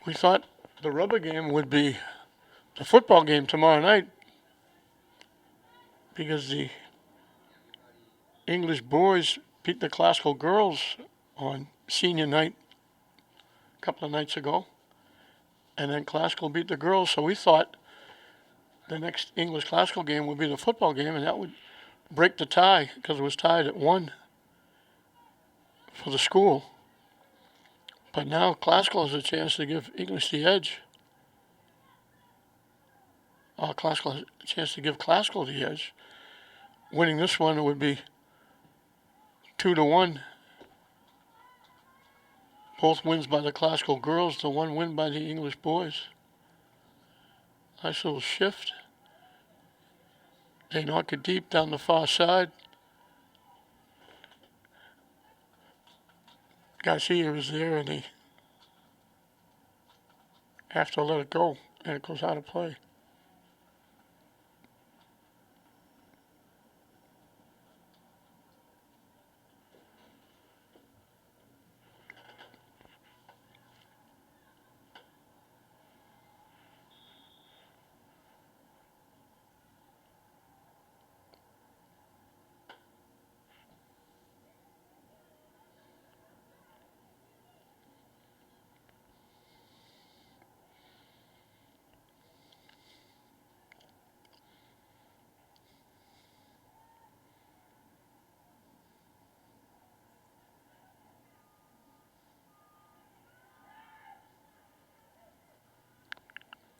We thought the rubber game would be the football game tomorrow night because the English boys beat the classical girls on senior night a couple of nights ago. And then classical beat the girls, so we thought the next English classical game would be the football game, and that would break the tie because it was tied at 1 for the school. But now classical has a chance to give English the edge. Classical has a chance to give classical the edge. Winning this one, it would be 2-1. Both wins by the classical girls, the one win by the English boys. Nice little shift. They knock it deep down the far side. Garcia is there, and they have to let it go, and it goes out of play.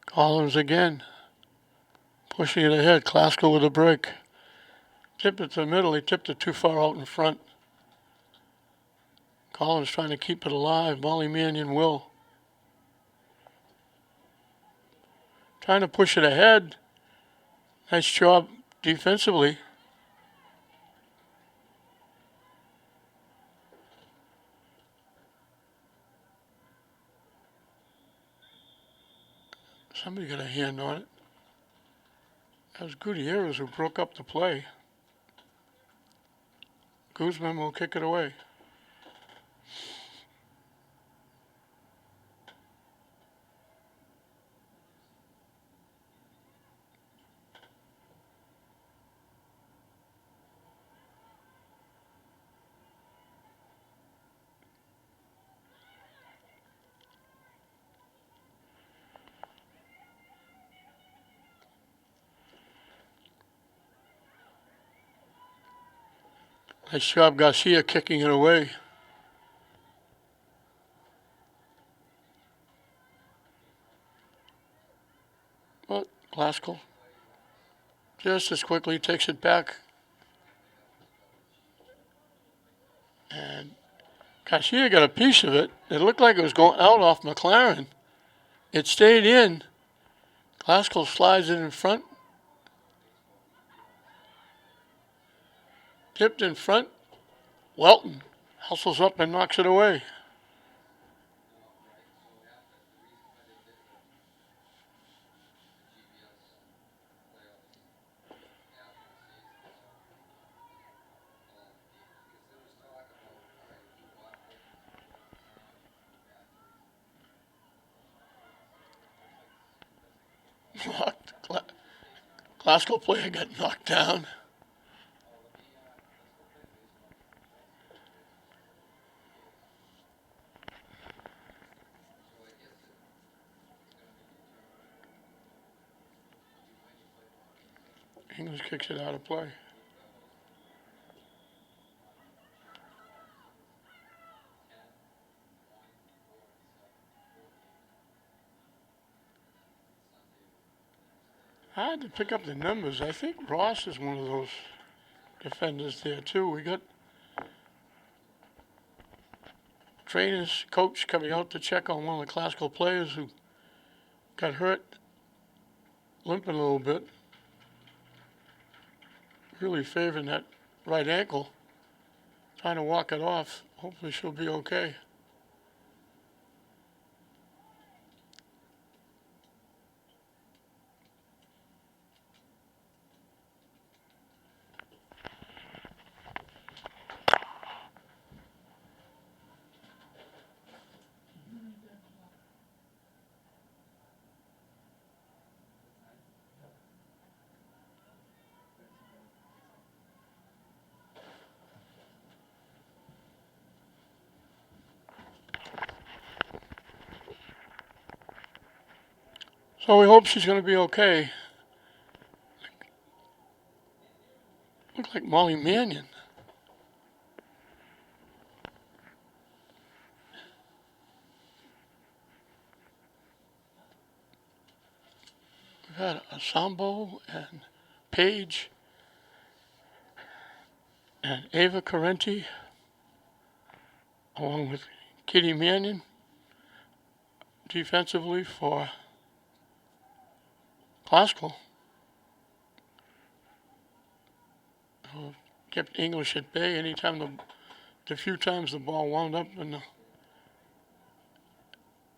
Collins again, pushing it ahead. Classical with a break. Tipped it to the middle. He tipped it too far out in front. Collins trying to keep it alive. Molly Mannion will. Trying to push it ahead. Nice job defensively. Somebody got a hand on it. That was Gutierrez who broke up the play. Guzman will kick it away. Nice job, Garcia kicking it away. But Glasgow just as quickly takes it back. And Garcia got a piece of it. It looked like it was going out off McLaren. It stayed in. Glasgow slides it in front. Tipped in front. Welton hustles up and knocks it away. Glasgow player got knocked down. English kicks it out of play. I had to pick up the numbers. I think Ross is one of those defenders there too. We got trainers, coach coming out to check on one of the classical players who got hurt, limping a little bit. Really favoring that right ankle. Trying to walk it off. Hopefully she'll be okay. So we hope she's going to be okay. Look like Molly Mannion. We've had Sambo and Paige and Ava Carenti, along with Kitty Mannion, defensively for Glasgow. Who kept English at bay anytime the few times the ball wound up in the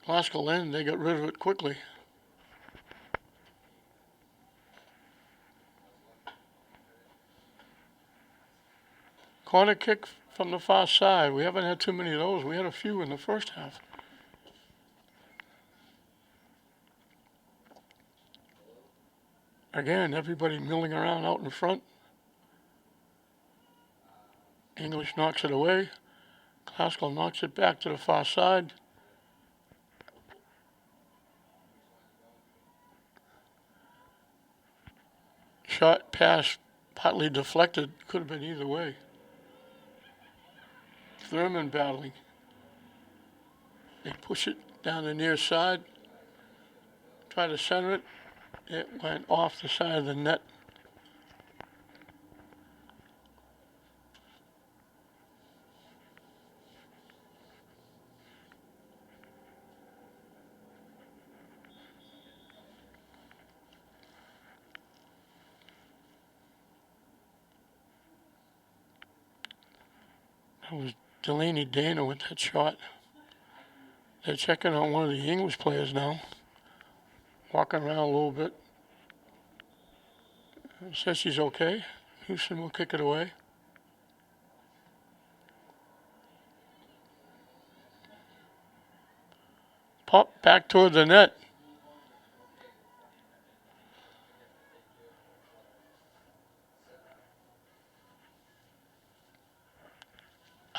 Glasgow end, they got rid of it quickly. Corner kick from the far side. We haven't had too many of those. We had a few in the first half. Again, everybody milling around out in front. English knocks it away. Glasgow knocks it back to the far side. Shot pass partly deflected. Could have been either way. Thurman battling. They push it down the near side. Try to center it. It went off the side of the net. That was Delaney Dana with that shot. They're checking on one of the English players now. Walking around a little bit. Says she's okay. Houston will kick it away. Pop back toward the net.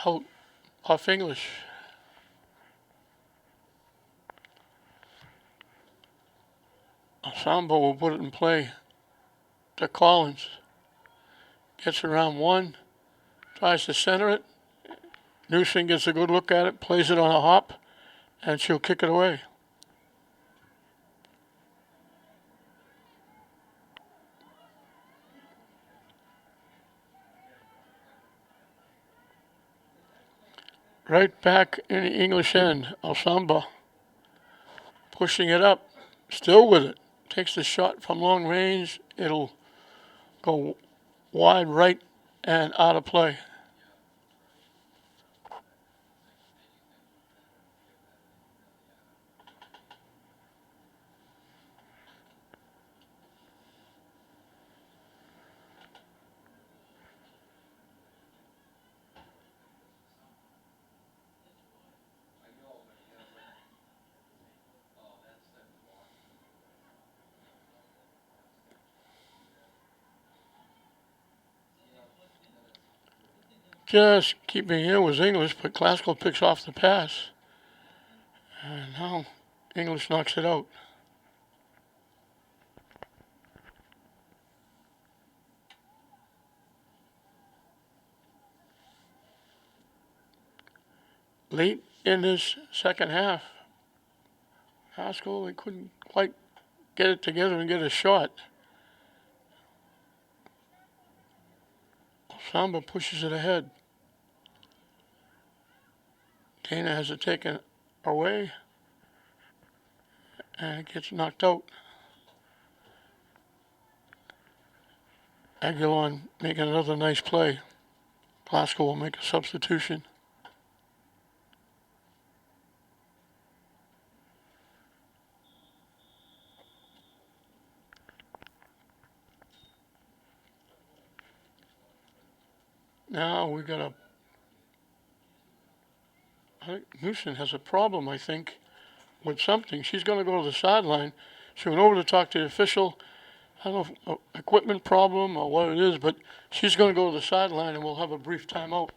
Out off English. Sambo will put it in play to Collins. Gets around one. Tries to center it. Newsom gets a good look at it. Plays it on a hop. And she'll kick it away. Right back in the English end. Alsamba pushing it up. Still with it. Takes the shot from long range. It'll go wide right and out of play. Just keeping in was English, but Glasgow picks off the pass. And now English knocks it out. Late in this second half, Glasgow, they couldn't quite get it together and get a shot. Samba pushes it ahead. Dana has it taken away and it gets knocked out. Aguilon making another nice play. Glasgow will make a substitution. Now we got I think Newsom has a problem, I think, with something. She's going to go to the sideline. She went over to talk to the official. I don't know if equipment problem or what it is, but she's going to go to the sideline and we'll have a brief timeout.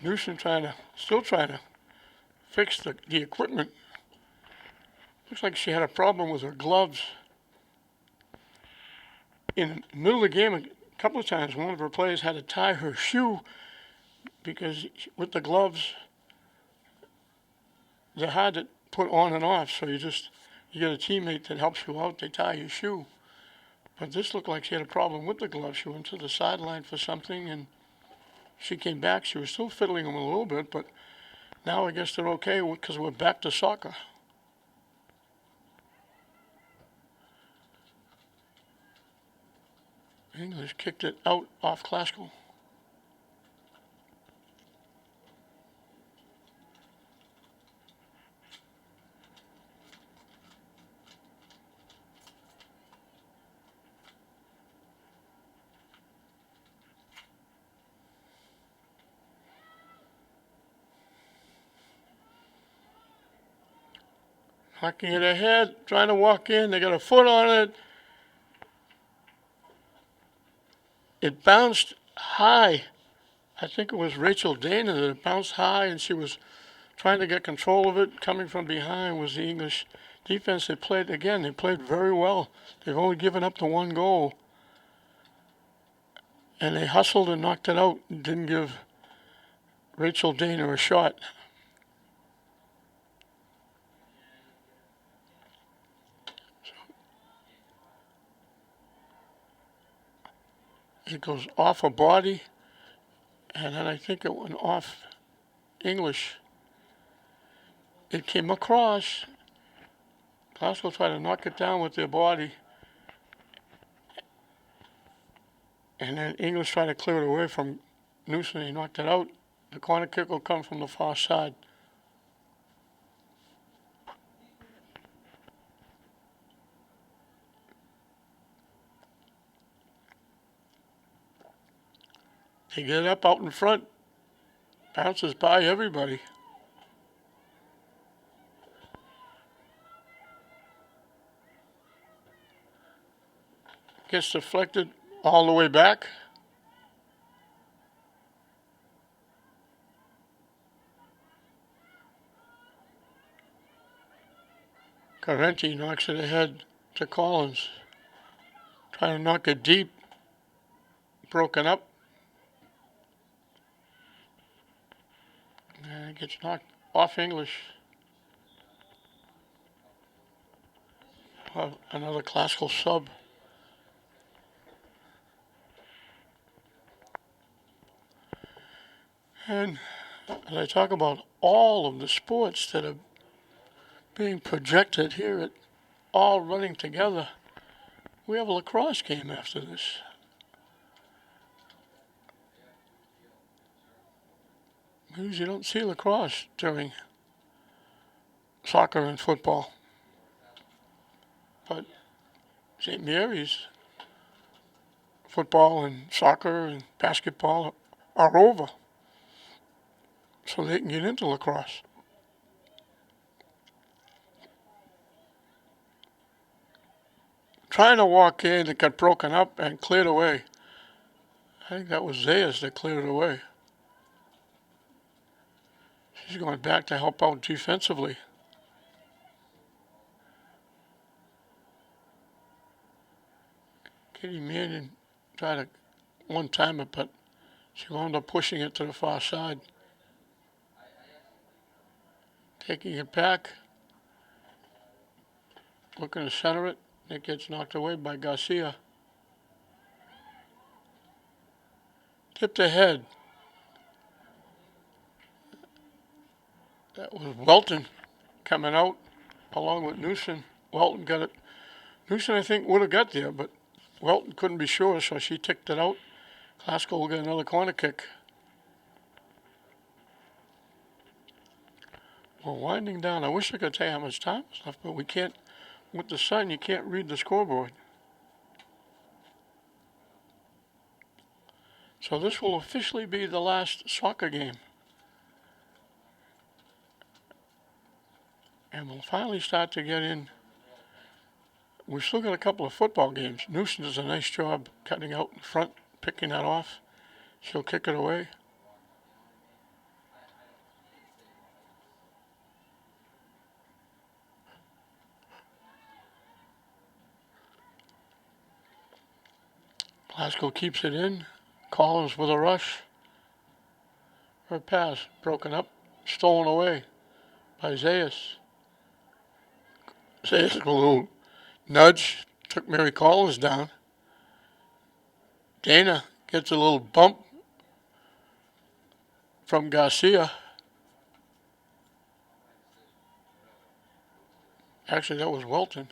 Newsom still trying to fix the equipment. Looks like she had a problem with her gloves. In the middle of the game, a couple of times, one of her players had to tie her shoe because with the gloves, they're hard to put on and off. So you get a teammate that helps you out. They tie your shoe. But this looked like she had a problem with the gloves. She went to the sideline for something, and she came back. She was still fiddling them a little bit, but now I guess they're okay because we're back to soccer. English kicked it out off Classical. Knocking it ahead, trying to walk in. They got a foot on it. It bounced high. I think it was Rachel Dana that it bounced high, and she was trying to get control of it. Coming from behind was the English defense. They played very well. They've only given up the one goal. And they hustled and knocked it out and didn't give Rachel Dana a shot. It goes off a body, and then I think it went off English. It came across. Glasgow tried to knock it down with their body, and then English tried to clear it away from Newsom. He knocked it out. The corner kick will come from the far side. They get up out in front, bounces by everybody. Gets deflected all the way back. Carenti knocks it ahead to Collins. Trying to knock it deep. Broken up. And it gets knocked off English. Another Classical sub. And as I talk about all of the sports that are being projected here, at all running together, we have a lacrosse game after this. We usually don't see lacrosse during soccer and football. But St. Mary's football and soccer and basketball are over, so they can get into lacrosse. Trying to walk in, it got broken up and cleared away. I think that was Zayas that cleared it away. She's going back to help out defensively. Katie Mannion tried to one-time it, but she wound up pushing it to the far side. Taking it back. Looking to center it. It gets knocked away by Garcia. Tipped ahead. That was Welton coming out along with Newsom. Welton got it. Newsom, I think, would have got there, but Welton couldn't be sure, so she ticked it out. Glasgow will get another corner kick. We're winding down. I wish I could tell you how much time is left, but we can't. With the sun, you can't read the scoreboard. So this will officially be the last soccer game. And we'll finally start to get in. We've still got a couple of football games. Newsom does a nice job cutting out in front, picking that off. She'll kick it away. Glasgow keeps it in. Collins with a rush. Her pass broken up, stolen away by Zayas. Zayas a little nudge, took Mary Collins down. Dana gets a little bump from Garcia. Actually, that was Welton.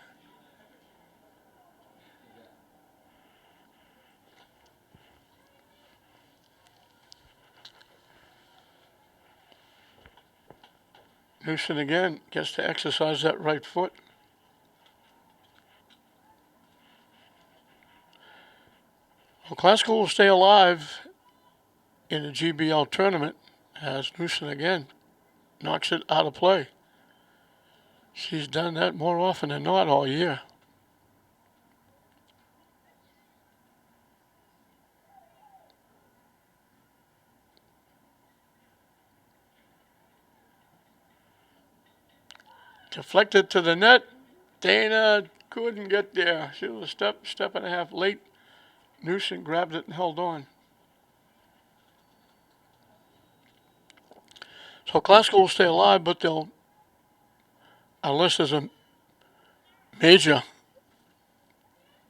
Newson again gets to exercise that right foot. Well, Glasgow will stay alive in the GBL tournament as Newson again knocks it out of play. She's done that more often than not all year. Deflected to the net. Dana couldn't get there. She was a step and a half late. Newson grabbed it and held on. So Glasgow will stay alive, but they'll, unless there's a major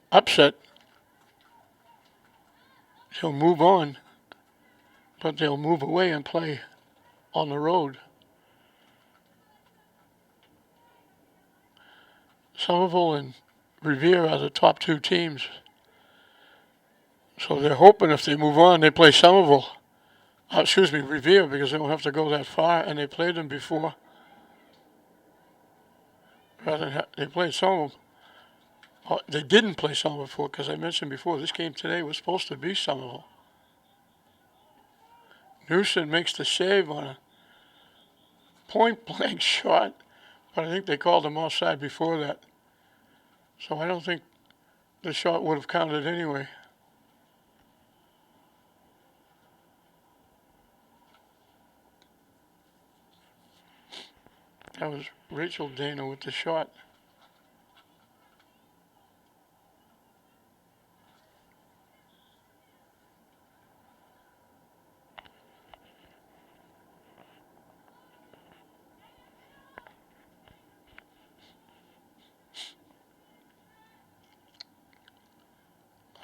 upset, they'll move on, but they'll move away and play on the road. Somerville and Revere are the top two teams. So they're hoping if they move on, they play Somerville. Revere, because they don't have to go that far, and they played them before. They played Somerville. They didn't play Somerville before, because I mentioned before, this game today was supposed to be Somerville. Newson makes the save on a point-blank shot, but I think they called him offside before that. So I don't think the shot would have counted anyway. That was Rachel Dana with the shot.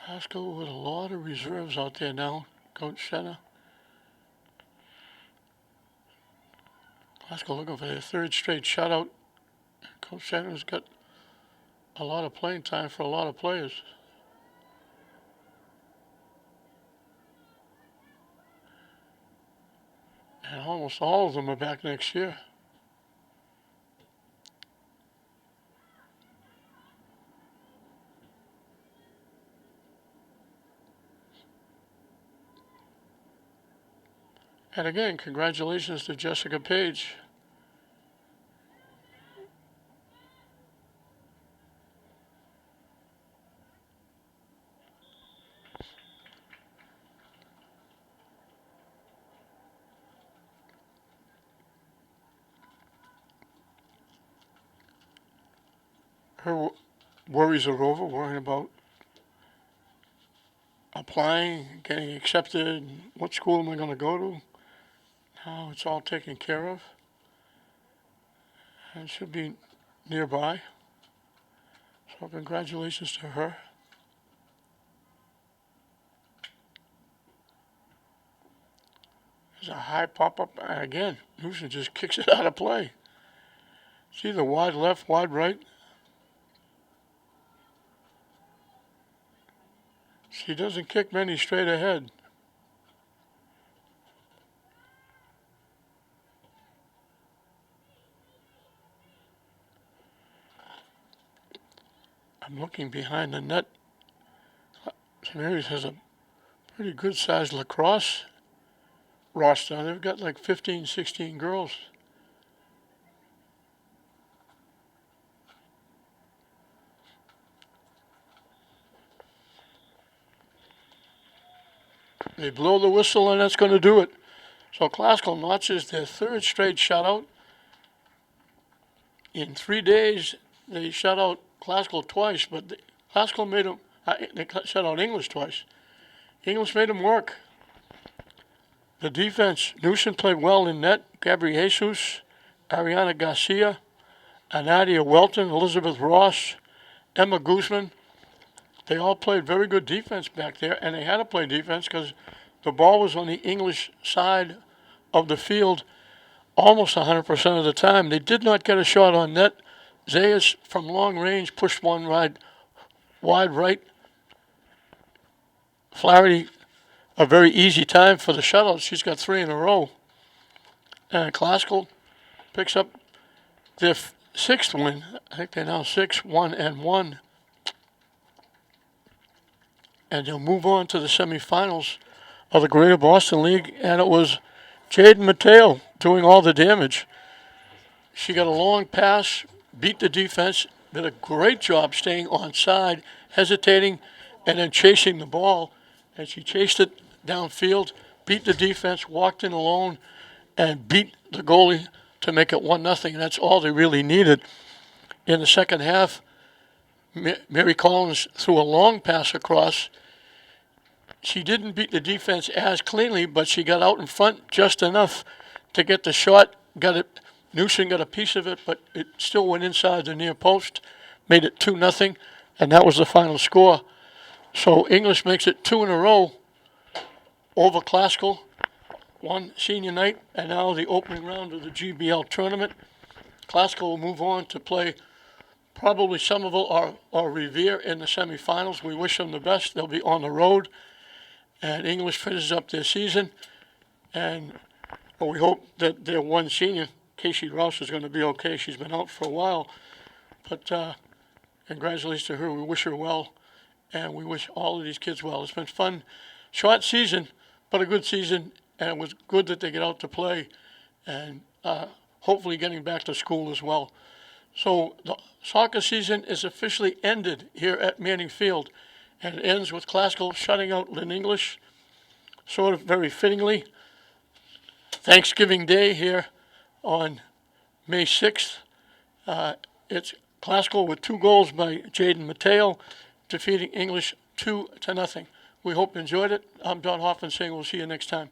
Glasgow with a lot of reserves out there now, Coach Senna. Glasgow looking for their third straight shutout. Coach Senna's got a lot of playing time for a lot of players. And almost all of them are back next year. And again, congratulations to Jessica Page. Her worries are over, worrying about applying, getting accepted, what school am I going to go to. Now it's all taken care of. And should be nearby. So congratulations to her. There's a high pop-up, and again, Newson just kicks it out of play. See the wide left, wide right? She doesn't kick many straight ahead. I'm looking behind the net. St. Mary's has a pretty good sized lacrosse roster. They've got like 15, 16 girls. They blow the whistle and that's going to do it. So Glasgow notches their third straight shutout. In 3 days, they shut out Glasgow twice, but Glasgow made them, they shut out English twice. English made them work. The defense, Newsom played well in net. Gabriel Jesus, Ariana Garcia, Anadia Welton, Elizabeth Ross, Emma Guzman. They all played very good defense back there, and they had to play defense because the ball was on the English side of the field almost 100% of the time. They did not get a shot on net. Zayas from long range pushed one wide right. Flaherty, a very easy time for the shutout. She's got 3 in a row. And Classical picks up their 6th win. I think they're now 6-1-1. And they'll move on to the semifinals of the Greater Boston League. And it was Jaden Mateo doing all the damage. She got a long pass, beat the defense, did a great job staying onside, hesitating, and then chasing the ball. And she chased it downfield, beat the defense, walked in alone, and beat the goalie to make it 1-0. And that's all they really needed. In the second half, Mary Collins threw a long pass across. She didn't beat the defense as cleanly, but she got out in front just enough to get the shot. Got it. Newsom got a piece of it, but it still went inside the near post, made it 2-0, and that was the final score. So English makes it 2 in a row over Classical, one senior night, and now the opening round of the GBL tournament. Classical will move on to play probably Somerville or Revere in the semifinals. We wish them the best. They'll be on the road. And English finishes up their season. And we hope that their one senior, Casey Rouse, is going to be okay. She's been out for a while. But congratulations to her. We wish her well. And we wish all of these kids well. It's been fun. Short season, but a good season. And it was good that they get out to play. And hopefully getting back to school as well. So the soccer season is officially ended here at Manning Field, and it ends with Classical shutting out Lynn English, sort of very fittingly. Thanksgiving Day here on May 6th. It's Classical with 2 goals by Jaden Mateo, defeating English 2-0. We hope you enjoyed it. I'm Don Hoffman saying we'll see you next time.